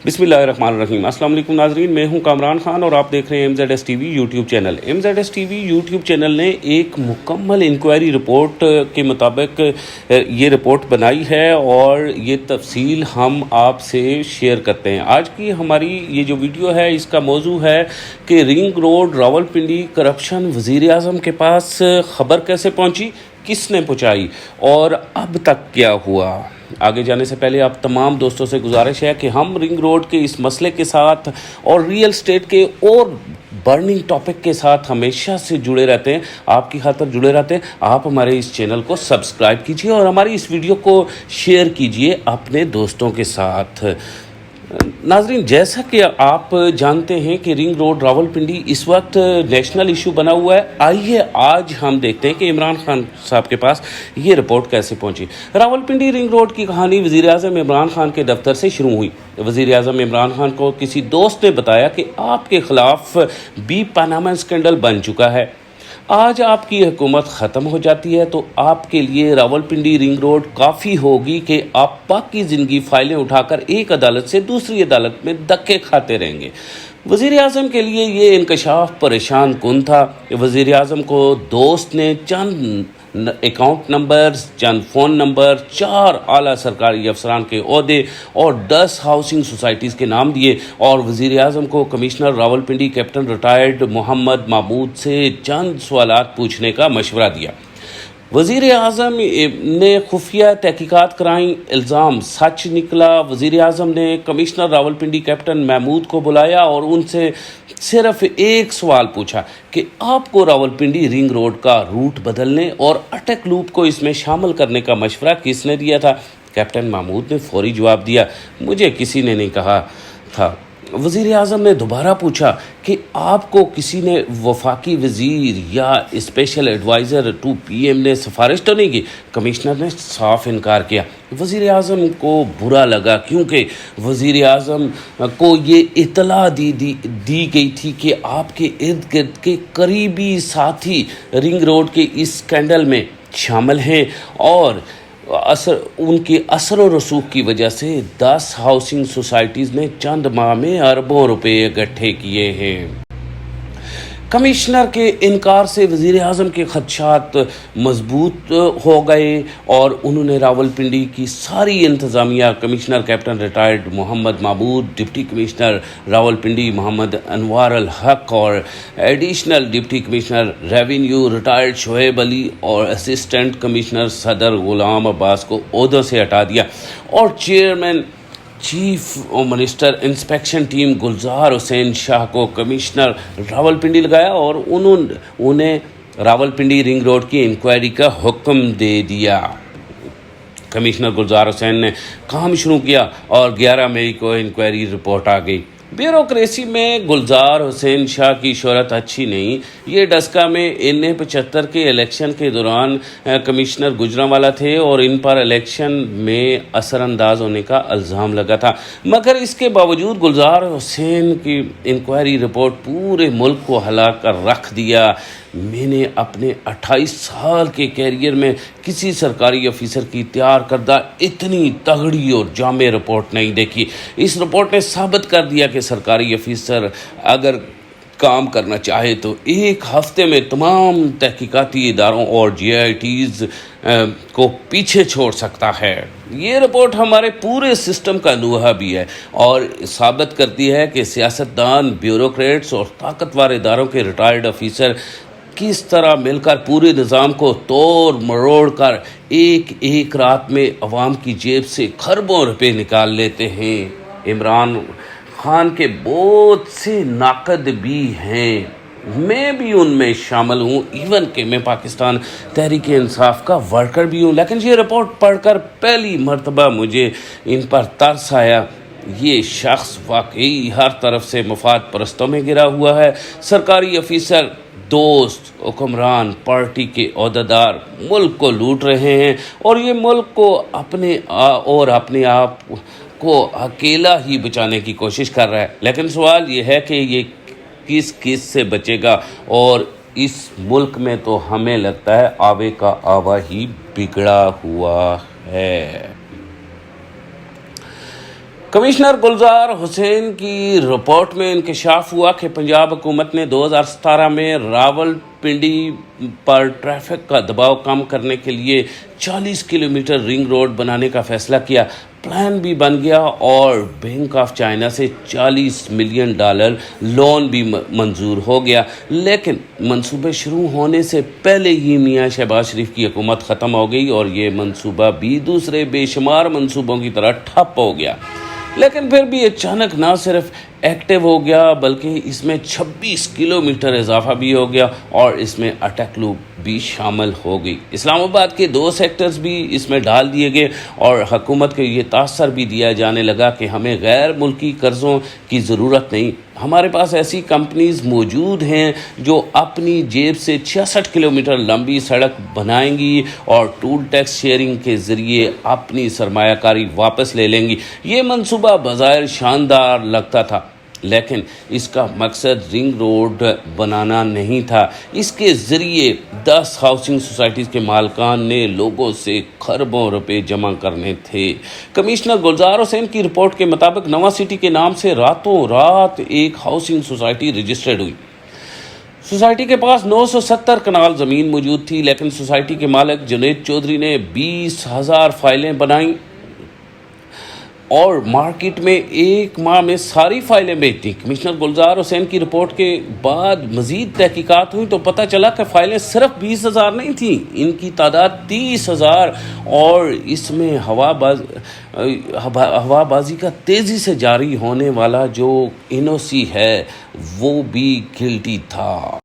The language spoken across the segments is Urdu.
بسم اللہ الرحمن الرحیم۔ السلام علیکم ناظرین، میں ہوں کامران خان اور آپ دیکھ رہے ہیں MZS TV YouTube channel. MZS TV YouTube channel نے ایک مکمل انکوائری رپورٹ کے مطابق یہ رپورٹ بنائی ہے اور یہ تفصیل ہم آپ سے شیئر کرتے ہیں۔ آج کی ہماری یہ جو ویڈیو ہے اس کا موضوع ہے کہ رنگ روڈ راولپنڈی کرپشن وزیر اعظم کے پاس خبر کیسے پہنچی، کس نے پہنچائی اور اب تک کیا ہوا۔ آگے جانے سے پہلے آپ تمام دوستوں سے گزارش ہے کہ ہم رنگ روڈ کے اس مسئلے کے ساتھ اور ریئل اسٹیٹ کے اور برننگ ٹاپک کے ساتھ ہمیشہ سے جڑے رہتے ہیں، آپ کی خاطر جڑے رہتے ہیں۔ آپ ہمارے اس چینل کو سبسکرائب کیجئے اور ہماری اس ویڈیو کو شیئر کیجئے اپنے دوستوں کے ساتھ۔ ناظرین، جیسا کہ آپ جانتے ہیں کہ رنگ روڈ راولپنڈی اس وقت نیشنل ایشو بنا ہوا ہے، آئیے آج ہم دیکھتے ہیں کہ عمران خان صاحب کے پاس یہ رپورٹ کیسے پہنچی۔ راولپنڈی رنگ روڈ کی کہانی وزیر اعظم عمران خان کے دفتر سے شروع ہوئی۔ وزیر اعظم عمران خان کو کسی دوست نے بتایا کہ آپ کے خلاف بی پاناما اسکینڈل بن چکا ہے، آج آپ کی حکومت ختم ہو جاتی ہے تو آپ کے لیے راولپنڈی رنگ روڈ کافی ہوگی کہ آپ باقی زندگی فائلیں اٹھا کر ایک عدالت سے دوسری عدالت میں دھکے کھاتے رہیں گے۔ وزیر اعظم کے لیے یہ انکشاف پریشان کن تھا۔ وزیر اعظم کو دوست نے چند اکاؤنٹ نمبرز، چند فون نمبر، 4 اعلیٰ سرکاری افسران کے عہدے اور 10 ہاؤسنگ سوسائٹیز کے نام دیے اور وزیر اعظم کو commissioner Rawalpindi captain retired Muhammad Mahmood سے چند سوالات پوچھنے کا مشورہ دیا۔ وزیر اعظم نے خفیہ تحقیقات کرائیں، الزام سچ نکلا۔ وزیر اعظم نے کمشنر راولپنڈی کیپٹن محمود کو بلایا اور ان سے صرف ایک سوال پوچھا کہ آپ کو راولپنڈی رنگ روڈ کا روٹ بدلنے اور اٹک لوپ کو اس میں شامل کرنے کا مشورہ کس نے دیا تھا؟ کیپٹن محمود نے فوری جواب دیا، مجھے کسی نے نہیں کہا تھا۔ وزیر اعظم نے دوبارہ پوچھا کہ آپ کو کسی نے وفاقی وزیر یا اسپیشل ایڈوائزر ٹو PM نے سفارش تو نہیں کی؟ کمشنر نے صاف انکار کیا۔ وزیر اعظم کو برا لگا کیونکہ وزیر اعظم کو یہ اطلاع دی گئی تھی کہ آپ کے ارد گرد کے قریبی ساتھی رنگ روڈ کے اس اسکینڈل میں شامل ہیں اور ان کے اثر و رسوخ کی وجہ سے 10 ہاؤسنگ سوسائٹیز نے چند ماہ میں اربوں روپے اکٹھے کیے ہیں۔ کمشنر کے انکار سے وزیر اعظم کے خدشات مضبوط ہو گئے اور انہوں نے راولپنڈی کی ساری انتظامیہ، commissioner captain retired Muhammad Mahmood, deputy commissioner Rawalpindi Muhammad Anwar ul Haq اور additional deputy commissioner revenue retired Shoaib Ali اور اسسٹنٹ کمشنر صدر غلام عباس کو عہدوں سے ہٹا دیا اور chairman chief minister inspection team Gulzar Hussain Shah کو کمشنر راولپنڈی لگایا اور انہیں راولپنڈی رنگ روڈ کی انکوائری کا حکم دے دیا۔ کمشنر گلزار حسین نے کام شروع کیا اور 11 مئی کو انکوائری رپورٹ آ گئی۔ بیوروکریسی میں گلزار حسین شاہ کی شہرت اچھی نہیں۔ یہ ڈسکا میں 75 کے الیکشن کے دوران کمشنر گجرانوالہ تھے اور ان پر الیکشن میں اثر انداز ہونے کا الزام لگا تھا، مگر اس کے باوجود گلزار حسین کی انکوائری رپورٹ پورے ملک کو ہلا کر رکھ دیا۔ میں نے اپنے 28 سال کے کیریئر میں کسی سرکاری افیسر کی تیار کردہ اتنی تگڑی اور جامع رپورٹ نہیں دیکھی۔ اس رپورٹ نے ثابت کر دیا کہ سرکاری افیسر اگر کام کرنا چاہے تو ایک ہفتے میں تمام تحقیقاتی اداروں اور GITs کو پیچھے چھوڑ سکتا ہے۔ یہ رپورٹ ہمارے پورے سسٹم کا لوہا بھی ہے اور ثابت کرتی ہے کہ سیاستدان، بیوروکریٹس اور طاقتور اداروں کے ریٹائرڈ افیسر کس طرح مل کر پورے نظام کو توڑ مروڑ کر ایک رات میں عوام کی جیب سے خربوں روپے نکال لیتے ہیں۔ عمران خان کے بہت سے ناقد بھی ہیں، میں بھی ان میں شامل ہوں، ایون کہ میں پاکستان تحریک انصاف کا ورکر بھی ہوں، لیکن یہ رپورٹ پڑھ کر پہلی مرتبہ مجھے ان پر ترس آیا۔ یہ شخص واقعی ہر طرف سے مفاد پرستوں میں گرا ہوا ہے۔ سرکاری افیسر، دوست، حکمران، پارٹی کے عہدیدار ملک کو لوٹ رہے ہیں اور یہ ملک کو اپنے آپ کو اکیلا ہی بچانے کی کوشش کر رہا ہے۔ لیکن سوال یہ ہے کہ یہ کس سے بچے گا؟ اور اس ملک میں تو ہمیں لگتا ہے آوے کا آوا ہی بگڑا ہوا ہے۔ کمشنر گلزار حسین کی رپورٹ میں انکشاف ہوا کہ پنجاب حکومت نے 2017 میں راول پنڈی پر ٹریفک کا دباؤ کم کرنے کے لیے 40 کلومیٹر رنگ روڈ بنانے کا فیصلہ کیا. پلان بھی بن گیا اور بینک آف چائنا سے $40 ملین لون بھی منظور ہو گیا. لیکن منصوبے شروع ہونے سے پہلے ہی میاں شہباز شریف کی حکومت ختم ہو گئی اور یہ منصوبہ بھی دوسرے بے شمار منصوبوں کی طرح ٹھپ ہو گیا. لیکن پھر بھی اچانک نہ صرف ایکٹیو ہو گیا بلکہ اس میں 26 کلومیٹر اضافہ بھی ہو گیا اور اس میں اٹک لوپ بھی شامل ہو گئی. اسلام آباد کے 2 سیکٹرز بھی اس میں ڈال دیے گئے اور حکومت کو یہ تاثر بھی دیا جانے لگا کہ ہمیں غیر ملکی قرضوں کی ضرورت نہیں. ہمارے پاس ایسی کمپنیز موجود ہیں جو اپنی جیب سے 66 کلومیٹر لمبی سڑک بنائیں گی اور ٹول ٹیکس شیئرنگ کے ذریعے اپنی سرمایہ کاری واپس لے لیں گی. یہ منصوبہ بظاہر شاندار لگتا تھا لیکن اس کا مقصد رنگ روڈ بنانا نہیں تھا. اس کے ذریعے 10 ہاؤسنگ سوسائٹیز کے مالکان نے لوگوں سے خربوں روپے جمع کرنے تھے. کمشنر گلزار حسین کی رپورٹ کے مطابق نواں سٹی کے نام سے راتوں رات ایک ہاؤسنگ سوسائٹی رجسٹرڈ ہوئی. سوسائٹی کے پاس 970 کنال زمین موجود تھی لیکن سوسائٹی کے مالک جنید چودھری نے 20,000 فائلیں بنائیں اور مارکیٹ میں ایک ماہ میں ساری فائلیں بیچ دیں. کمشنر گلزار حسین کی رپورٹ کے بعد مزید تحقیقات ہوئی تو پتہ چلا کہ فائلیں صرف 20,000 نہیں تھیں، ان کی تعداد 30,000 اور اس میں ہوا بازی کا تیزی سے جاری ہونے والا جو NOC ہے وہ بھی گلٹی تھا.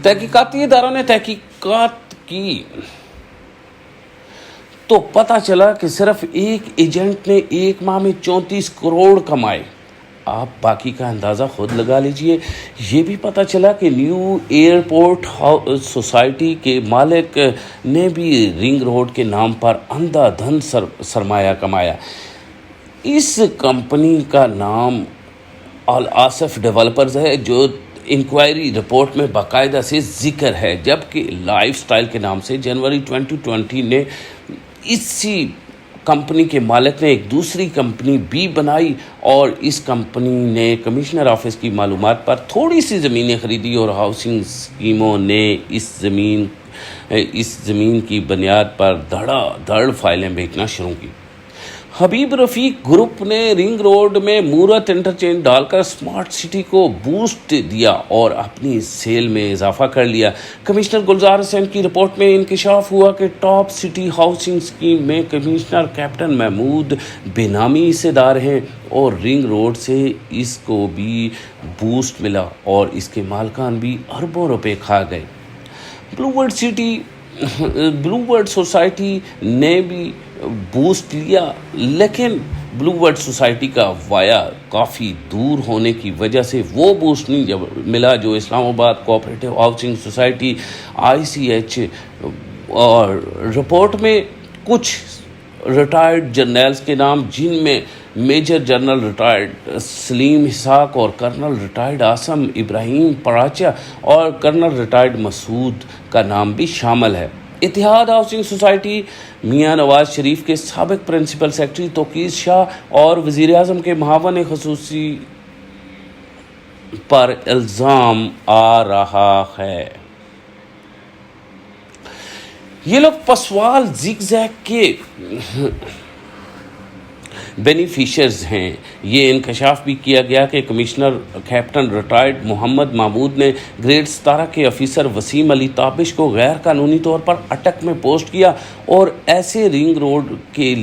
تحقیقاتی اداروں نے تحقیقات کی تو پتہ چلا کہ صرف ایک ایجنٹ نے ایک ماہ میں 34 کروڑ کمائے. آپ باقی کا اندازہ خود لگا لیجئے. یہ بھی پتہ چلا کہ نیو ایئرپورٹ سوسائٹی کے مالک نے بھی رنگ روڈ کے نام پر اندھا دھند سرمایہ کمایا. اس کمپنی کا نام آصف ڈیولپرز ہے جو انکوائری رپورٹ میں باقاعدہ سے ذکر ہے، جبکہ لائف سٹائل کے نام سے جنوری 2020 نے اسی کمپنی کے مالک نے ایک دوسری کمپنی بھی بنائی اور اس کمپنی نے کمشنر آفس کی معلومات پر تھوڑی سی زمینیں خریدی اور ہاؤسنگ اسکیموں نے اس زمین کی بنیاد پر دھڑا دھڑ فائلیں بیچنا شروع کی. حبیب رفیق گروپ نے رنگ روڈ میں مورت انٹرچینج ڈال کر اسمارٹ سٹی کو بوسٹ دیا اور اپنی سیل میں اضافہ کر لیا. کمشنر گلزار حسین کی رپورٹ میں انکشاف ہوا کہ ٹاپ سٹی ہاؤسنگ اسکیم میں کمشنر کیپٹن محمود بینامی حصے دار ہیں اور رنگ روڈ سے اس کو بھی بوسٹ ملا اور اس کے مالکان بھی اربوں روپے کھا گئے. بلو ورڈ سوسائٹی نے بھی بوسٹ لیا لیکن بلو ورڈ سوسائٹی کا وایا کافی دور ہونے کی وجہ سے وہ بوسٹ نہیں ملا جو اسلام آباد کوآپریٹو ہاؤسنگ سوسائٹی ICH. اور رپورٹ میں کچھ ریٹائرڈ جرنیلز کے نام جن میں میجر جنرل ریٹائرڈ سلیم اسحاق اور کرنل ریٹائرڈ عاصم ابراہیم پراچا اور کرنل ریٹائرڈ مسعود کا نام بھی شامل ہے. اتحاد ہاؤسنگ سوسائٹی میاں نواز شریف کے سابق پرنسپل سیکرٹری توقیر شاہ اور وزیر اعظم کے معاون خصوصی پر الزام آ رہا ہے. یہ لوگ پسوال زگ زیگ کے بینیفیشرز ہیں. یہ انکشاف بھی کیا گیا کہ commissioner captain retired Muhammad Mahmood نے گریڈ 17 کے افیسر وسیم علی تابش کو غیر قانونی طور پر اٹک میں پوسٹ کیا اور اسے رنگ روڈ کے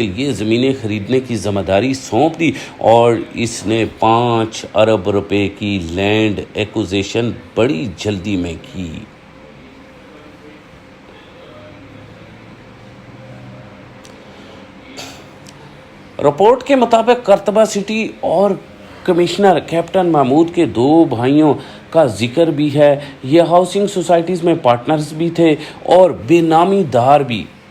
لیے زمینیں خریدنے کی ذمہ داری سونپ دی اور اس نے 5 ارب روپے کی لینڈ ایکوزیشن بڑی جلدی میں کی. رپورٹ کے مطابق کرتبہ سٹی اور کمشنر کیپٹن محمود کے 2 بھائیوں کا ذکر بھی ہے. یہ ہاؤسنگ سوسائٹیز میں پارٹنرز بھی تھے اور بے نامی دار بھی.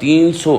300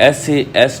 SAS